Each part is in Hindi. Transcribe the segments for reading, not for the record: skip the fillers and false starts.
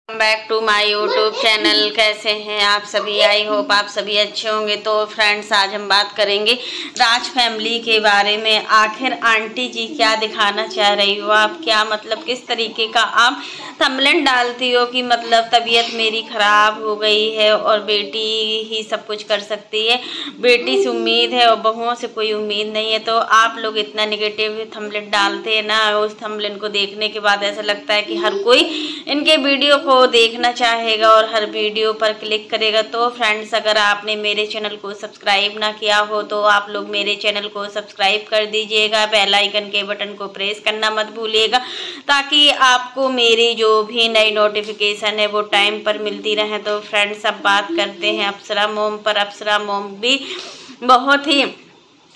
Back to my YouTube channel. कैसे हैं आप सभी? आई होप आप सभी अच्छे होंगे। तो फ्रेंड्स, आज हम बात करेंगे राज फैमिली के बारे में। आखिर आंटी जी क्या दिखाना चाह रही हो आप? क्या मतलब किस तरीके का आप थंबनेल डालती हो कि मतलब तबीयत मेरी खराब हो गई है और बेटी ही सब कुछ कर सकती है, बेटी से उम्मीद है और बहुओं से कोई उम्मीद नहीं है। तो आप लोग इतना निगेटिव थंबनेल डालते हैं ना, उस थंबनेल को देखने के बाद ऐसा लगता है कि हर कोई इनके वीडियो को देखना चाहेगा और हर वीडियो पर क्लिक करेगा। तो फ्रेंड्स, अगर आपने मेरे चैनल को सब्सक्राइब ना किया हो तो आप लोग मेरे चैनल को सब्सक्राइब कर दीजिएगा। बेल आइकन के बटन को प्रेस करना मत भूलिएगा ताकि आपको मेरी जो भी नई नोटिफिकेशन है वो टाइम पर मिलती रहे। तो फ्रेंड्स, अब बात करते हैं अप्सरा मोम पर। अप्सरा मोम भी बहुत ही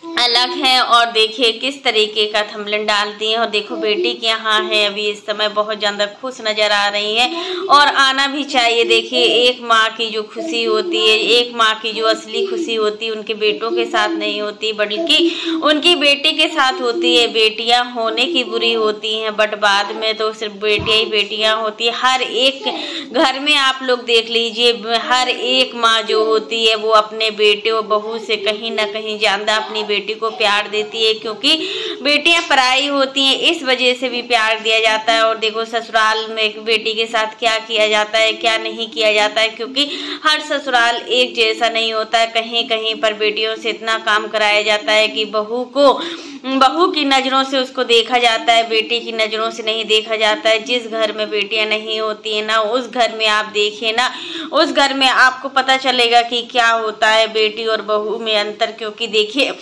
अलग है और देखिए किस तरीके का थंबनेल डालती हैं। और देखो बेटी के यहाँ है, अभी इस समय बहुत ज़्यादा खुश नज़र आ रही हैं और आना भी चाहिए। देखिए, एक माँ की जो खुशी होती है, एक माँ की जो असली खुशी होती है, उनके बेटों के साथ नहीं होती बल्कि उनकी बेटी के साथ होती है। बेटियाँ होने की बुरी होती हैं बट बाद में तो सिर्फ बेटियाँ ही बेटियाँ होती है। हर एक घर में आप लोग देख लीजिए, हर एक माँ जो होती है वो अपने बेटे और बहू से कहीं ना कहीं ज़्यादा अपनी बेटी को प्यार देती है, क्योंकि बेटियां पराई होती हैं, इस वजह से भी प्यार दिया जाता है। और देखो ससुराल में बेटी के साथ क्या किया जाता है, क्या नहीं किया जाता है, क्योंकि हर ससुराल एक जैसा नहीं होता है। कहीं कहीं पर बेटियों से इतना काम कराया जाता है कि बहू की नज़रों से उसको देखा जाता है, बेटी की नज़रों से नहीं देखा जाता है। जिस घर में बेटियां नहीं होती है ना, उस घर में आप देखिए ना, उस घर में आपको पता चलेगा कि क्या होता है बेटी और बहू में अंतर। क्योंकि देखिए,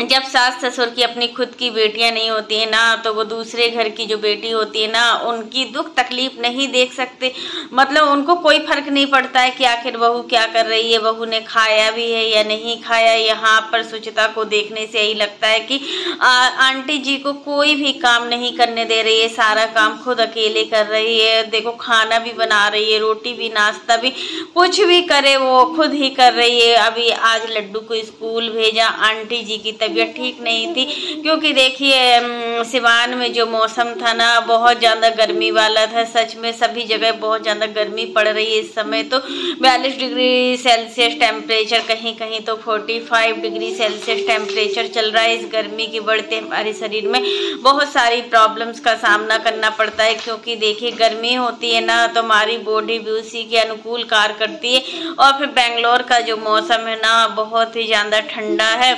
जब सास ससुर की अपनी खुद की बेटियां नहीं होती है ना, तो वो दूसरे घर की जो बेटी होती है ना, उनकी दुख तकलीफ नहीं देख सकते। मतलब उनको कोई फर्क नहीं पड़ता है कि आखिर बहू क्या कर रही है, बहू ने खाया भी है या नहीं खाया। यहाँ पर सुचिता को देखने से यही लगता है कि आंटी जी को कोई भी काम नहीं करने दे रही है, सारा काम खुद अकेले कर रही है। देखो, खाना भी बना रही है, रोटी भी, नाश्ता भी, कुछ भी करे वो खुद ही कर रही है। अभी आज लड्डू को स्कूल भेजा, आंटी जी की तबीयत ठीक नहीं थी, क्योंकि देखिए सिवान में जो मौसम था ना, बहुत ज़्यादा गर्मी वाला था। सच में सभी जगह बहुत ज़्यादा गर्मी पड़ रही है इस समय। तो 42 डिग्री सेल्सियस टेम्परेचर, कहीं कहीं तो 45 डिग्री सेल्सियस टेम्परेचर चल रहा है। इस गर्मी के बढ़ते हमारे शरीर में बहुत सारी प्रॉब्लम्स का सामना करना पड़ता है, क्योंकि देखिए गर्मी होती है ना तो हमारी बॉडी भी उसी के अनुकूल कार्य करती है। और फिर बेंगलोर का जो मौसम है ना, बहुत ही ज़्यादा ठंडा है,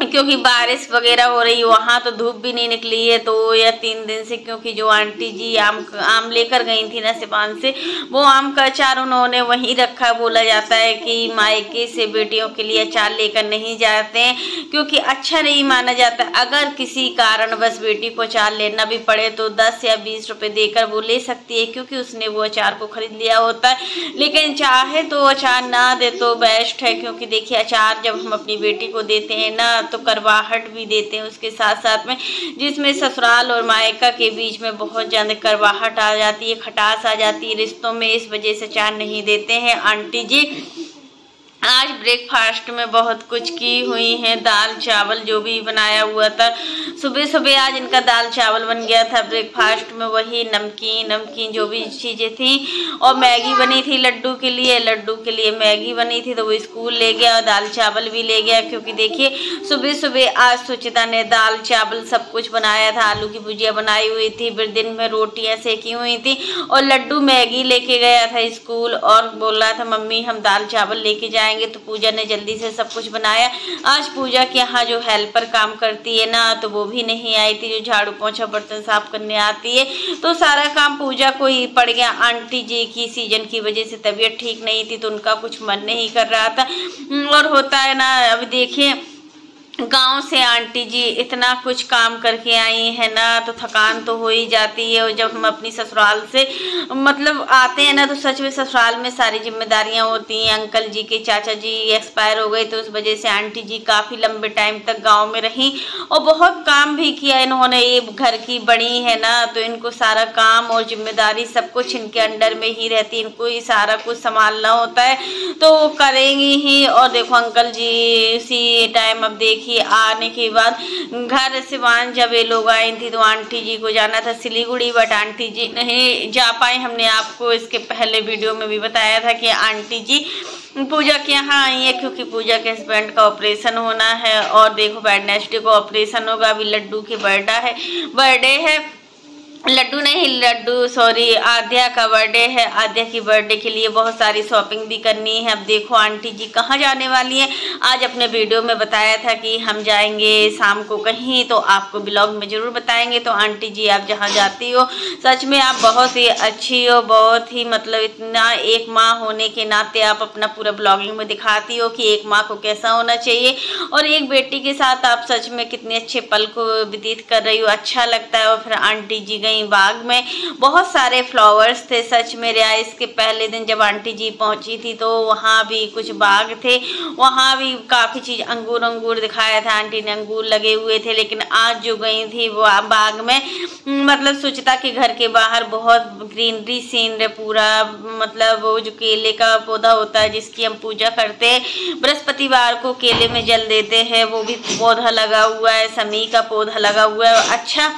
क्योंकि बारिश वगैरह हो रही है। वहाँ तो धूप भी नहीं निकली है 2 या 3 दिन से, क्योंकि जो आंटी जी आम लेकर गई थी ना सिवान से, वो आम का अचार उन्होंने वहीं रखा। बोला जाता है कि मायके से बेटियों के लिए अचार लेकर नहीं जाते हैं, क्योंकि अच्छा नहीं माना जाता। अगर किसी कारण बस बेटी को अचार लेना भी पड़े तो 10 या 20 रुपये देकर वो ले सकती है, क्योंकि उसने वो अचार को खरीद लिया होता है। लेकिन चाहे तो अचार ना दे तो बेस्ट है, क्योंकि देखिए अचार जब हम अपनी बेटी को देते हैं ना तो करवाहट भी देते हैं उसके साथ साथ में, जिसमें ससुराल और मायका के बीच में बहुत ज़्यादा करवाहट आ जाती है, खटास आ जाती है रिश्तों में। इस वजह से अचार नहीं देते हैं आंटी जी। आज ब्रेकफास्ट में बहुत कुछ की हुई हैं, दाल चावल जो भी बनाया हुआ था सुबह सुबह, आज इनका दाल चावल बन गया था ब्रेकफास्ट में। वही नमकीन जो भी चीज़ें थी, और मैगी बनी थी लड्डू के लिए मैगी बनी थी, तो वो स्कूल ले गया और दाल चावल भी ले गया। क्योंकि देखिए सुबह सुबह आज सुचिता ने दाल चावल सब कुछ बनाया था, आलू की भुजिया बनाई हुई थी, फिर दिन में रोटियाँ सेकी हुई थी, और लड्डू मैगी लेके गया था स्कूल और बोल रहा था मम्मी हम दाल चावल लेके जाएंगे। तो पूजा ने जल्दी से सब कुछ बनाया। आज पूजा के यहाँ जो हेल्पर काम करती है ना, तो वो भी नहीं आई थी, जो झाड़ू पोंछा बर्तन साफ करने आती है। तो सारा काम पूजा को ही पड़ गया। आंटी जी की सीजन की वजह से तबीयत ठीक नहीं थी, तो उनका कुछ मन नहीं कर रहा था। और होता है ना, अब देखिए गांव से आंटी जी इतना कुछ काम करके आई है ना, तो थकान तो हो ही जाती है। और जब हम अपनी ससुराल से मतलब आते हैं ना, तो सच में ससुराल में सारी जिम्मेदारियां होती हैं। अंकल जी के चाचा जी एक्सपायर हो गए, तो उस वजह से आंटी जी काफ़ी लंबे टाइम तक गांव में रहीं और बहुत काम भी किया इन्होंने। ये घर की बड़ी है ना, तो इनको सारा काम और जिम्मेदारी सब कुछ इनके अंडर में ही रहती है, इनको ही सारा कुछ संभालना होता है, तो वो करेंगी ही। और देखो अंकल जी उसी टाइम अब देखिए देखिए आने के बाद घर सिवान जब ये लोग आई थी तो आंटी जी को जाना था सिलीगुड़ी, बट आंटी जी नहीं जा पाई। हमने आपको इसके पहले वीडियो में भी बताया था कि आंटी जी पूजा के यहाँ आई है क्योंकि पूजा के हस्बैंड का ऑपरेशन होना है। और देखो वेडनेसडे को ऑपरेशन होगा। अभी लड्डू की बर्थडे है, लड्डू नहीं लड्डू सॉरी आद्या का बर्थडे है। आद्या की बर्थडे के लिए बहुत सारी शॉपिंग भी करनी है। अब देखो आंटी जी कहाँ जाने वाली है। आज अपने वीडियो में बताया था कि हम जाएंगे शाम को कहीं, तो आपको ब्लॉग में ज़रूर बताएंगे। तो आंटी जी आप जहाँ जाती हो सच में आप बहुत ही अच्छी हो, बहुत ही मतलब इतना एक माँ होने के नाते आप अपना पूरा ब्लॉगिंग में दिखाती हो कि एक माँ को कैसा होना चाहिए और एक बेटी के साथ आप सच में कितने अच्छे पल को व्यतीत कर रही हो, अच्छा लगता है। और फिर आंटी जी गई बाग में, बहुत सारे फ्लावर्स थे सच में। इसके पहले दिन जब आंटी जी पहुंची थी तो वहाँ भी कुछ बाग थे, वहाँ भी काफ़ी चीज़ अंगूर दिखाया था, आंटी ने अंगूर लगे हुए थे। लेकिन आज जो गई थी वो बाग में मतलब सुचिता के घर के बाहर बहुत ग्रीनरी सीन है पूरा, मतलब वो जो केले का पौधा होता है जिसकी हम पूजा करते हैं, बृहस्पतिवार को केले में जल देते हैं, वो भी पौधा लगा हुआ है, समी का पौधा लगा हुआ है। अच्छा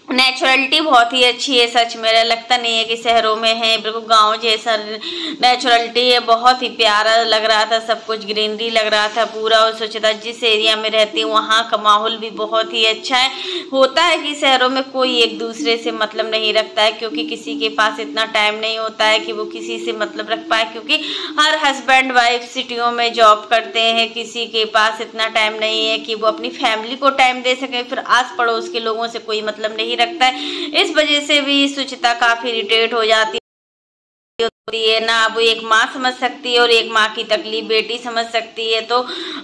नेचुरलिटी बहुत ही अच्छी है सच में, लगता नहीं है कि शहरों में है, बिल्कुल गांव जैसा नेचुरलिटी है। बहुत ही प्यारा लग रहा था, सब कुछ ग्रीनरी लग रहा था पूरा। और सोचता जिस एरिया में रहती हूँ वहाँ का माहौल भी बहुत ही अच्छा है। होता है कि शहरों में कोई एक दूसरे से मतलब नहीं रखता है क्योंकि किसी के पास इतना टाइम नहीं होता है कि वो किसी से मतलब रख पाए, क्योंकि हर हस्बैंड वाइफ सिटियों में जॉब करते हैं, किसी के पास इतना टाइम नहीं है कि वो अपनी फैमिली को टाइम दे सके, फिर आस पड़ोस के लोगों से कोई मतलब नहीं रखता है। इस वजह से भी सुचिता काफी इरिटेट हो जाती है ना। वो एक माँ समझ सकती है और एक माँ की तकलीफ बेटी समझ सकती है। तो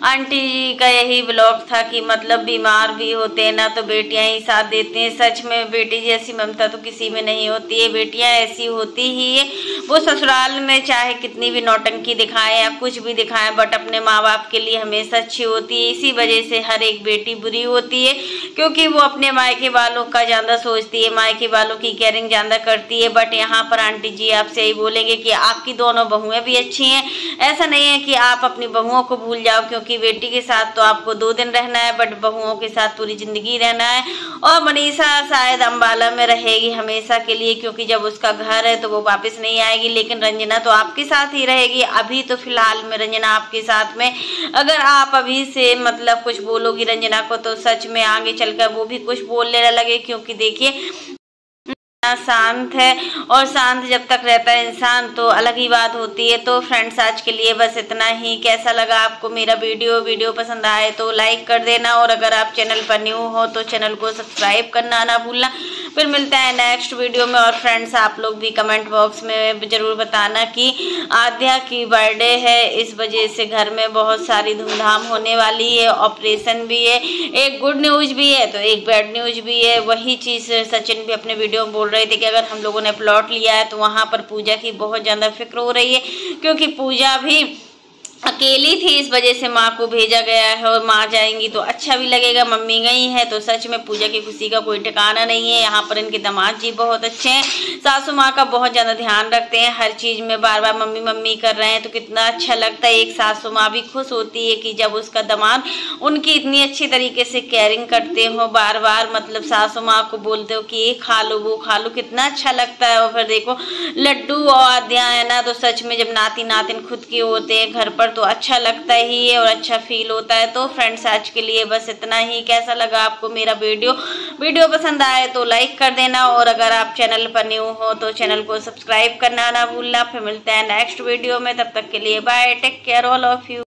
आंटी जी का यही ब्लॉग था कि मतलब बीमार भी होते हैं ना तो बेटियां ही साथ देती हैं। सच में बेटी जैसी ममता तो किसी में नहीं होती है, बेटियां ऐसी होती ही है। वो ससुराल में चाहे कितनी भी नौटंकी दिखाएं या कुछ भी दिखाएं बट अपने माँ बाप के लिए हमेशा अच्छी होती है। इसी वजह से हर एक बेटी बुरी होती है क्योंकि वो अपने मायके वालों का ज़्यादा सोचती है, मायके वालों की केयरिंग ज़्यादा करती है। बट यहाँ पर आंटी जी आपसे यही बोलेंगे कि आपकी दोनों बहुएं भी अच्छी हैं। ऐसा नहीं है कि आप अपनी बहुओं को भूल जाओ, क्योंकि बेटी के साथ तो आपको 2 दिन रहना है बट बहुओं के साथ पूरी जिंदगी रहना है। और मनीषा शायद अंबाला में रहेगी हमेशा के लिए क्योंकि जब उसका घर है तो वो वापस नहीं आएगी। लेकिन रंजना तो आपके साथ ही रहेगी। अभी तो फिलहाल में रंजना आपके साथ में, अगर आप अभी से मतलब कुछ बोलोगी रंजना को तो सच में आगे चलकर वो भी कुछ बोलने लगे, क्योंकि देखिए शांत है और शांत जब तक रहता है इंसान तो अलग ही बात होती है। तो फ्रेंड्स आज के लिए बस इतना ही। कैसा लगा आपको मेरा वीडियो पसंद आए तो लाइक कर देना और अगर आप चैनल पर न्यू हो तो चैनल को सब्सक्राइब करना ना भूलना। फिर मिलते हैं नेक्स्ट वीडियो में। और फ्रेंड्स आप लोग भी कमेंट बॉक्स में ज़रूर बताना कि आद्या की बर्थडे है, इस वजह से घर में बहुत सारी धूमधाम होने वाली है, ऑपरेशन भी है, एक गुड न्यूज़ भी है तो एक बैड न्यूज़ भी है। वही चीज़ सचिन भी अपने वीडियो में बोल रहे थे कि अगर हम लोगों ने प्लॉट लिया है तो वहाँ पर पूजा की बहुत ज़्यादा फिक्र हो रही है क्योंकि पूजा भी अकेली थी, इस वजह से माँ को भेजा गया है और माँ जाएंगी तो अच्छा भी लगेगा। मम्मी गई है तो सच में पूजा की खुशी का कोई ठिकाना नहीं है। यहाँ पर इनके दामाद जी बहुत अच्छे हैं, सासू माँ का बहुत ज़्यादा ध्यान रखते हैं, हर चीज़ में बार बार मम्मी मम्मी कर रहे हैं तो कितना अच्छा लगता है। एक सासू माँ भी खुश होती है कि जब उसका दामाद उनकी इतनी अच्छी तरीके से केयरिंग करते हो, बार बार मतलब सासू माँ को बोलते हो कि ये खा लो वो खा लो, कितना अच्छा लगता है। और फिर देखो लड्डू और आद्या है ना तो सच में जब नाती नातिन खुद के होते हैं घर पर तो अच्छा लगता ही है और अच्छा फील होता है। तो फ्रेंड्स आज के लिए बस इतना ही। कैसा लगा आपको मेरा वीडियो पसंद आए तो लाइक कर देना और अगर आप चैनल पर न्यू हो तो चैनल को सब्सक्राइब करना ना भूलना। फिर मिलते हैं नेक्स्ट वीडियो में, तब तक के लिए bye, take care all of you.